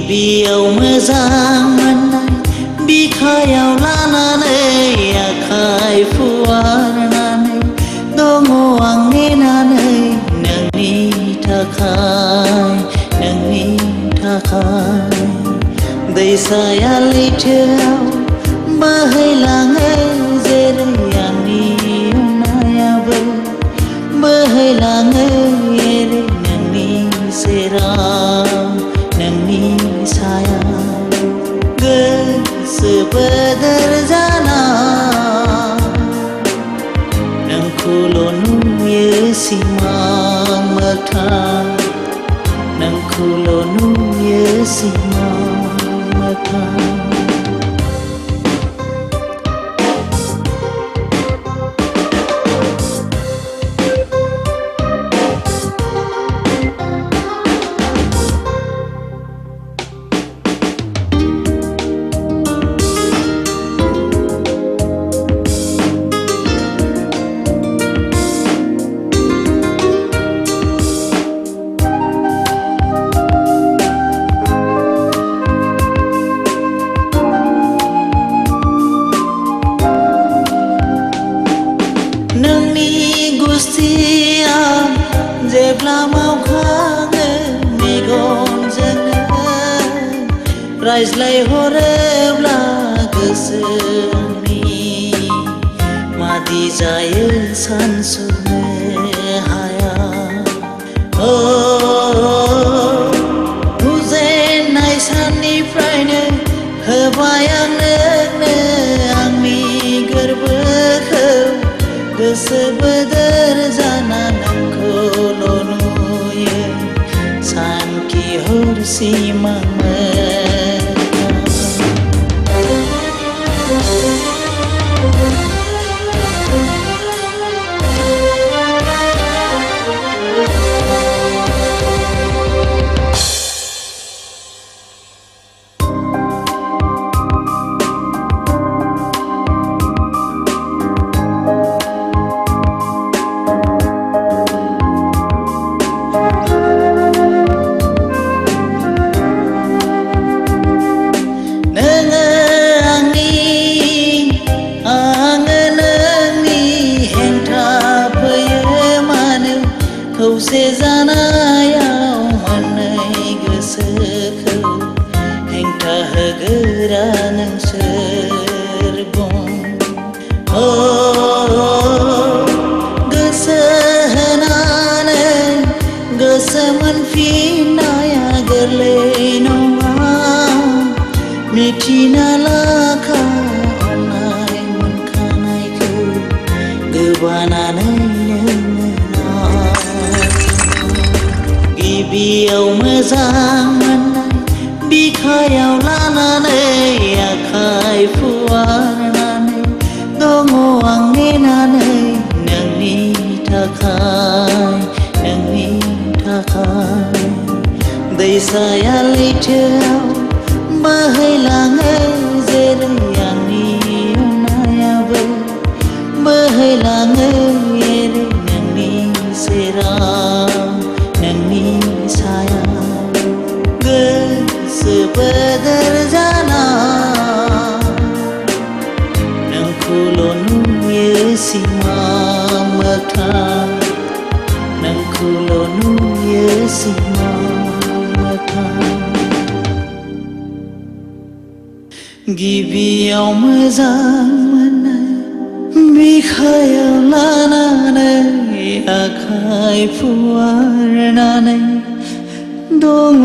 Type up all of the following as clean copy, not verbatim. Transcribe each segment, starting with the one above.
गिबियाव मोजां मोननाय बिखायाव लानानै आखाइ फुवारनानै दङ आं नेनानै नोंनि थाखाय दैसाया लैथोआव बोहैलाङो जेरै आंनि अननायाबो बोहैलाङो एरै नोंनि सेराव नोंनि सायाव गोसो बोदोर जाना नोंखौल' नुयो सिमां मोगथां नोंखौल' नुयो सिमां मोगथां नोंनि गुस्थिया जेब्ला मावखाङो मेगनजोंनो रायज्लायहरोब्ला गोसोनि मादि जायो सानस'नो हाया नुजेननाय साननिफ्रायनो होबाय आं नोंनो आंनि गोरबोखौ गोसो बोदोर जाना नोंखौल' नुयो सानखि हर सिमां खौसे जानायाव मोननै गोसोखौ हेंथा होग्रा नोंसोर बुं गोसो होनानै गोसो मोनफिननाया गोरलै नङा मिथिना लाखा अननाय मोनखानायखौ गोबानानै गिबियाव मोजां मोननाय बिखायाव लानानै आखाइ फुवारनानै दङ आं नेनानै नोंनि थाखाय दैसाया लैथोआव बोहैलाङो जेरै आंनि अननायाबो बोहैलाङो एरै नोंनि सेराव नोंनि सायाव गोसो बोदोर जाना नोंखौल' नुयो सिमां मोगथां नोंखौल' नुयो सिमां मोगथां गिबियाव मोजां मोननाय बिखायाव लानानै आखाइ फुवारनानै दङ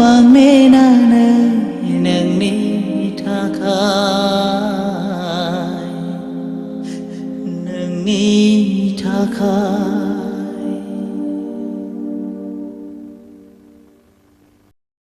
आं नेनानै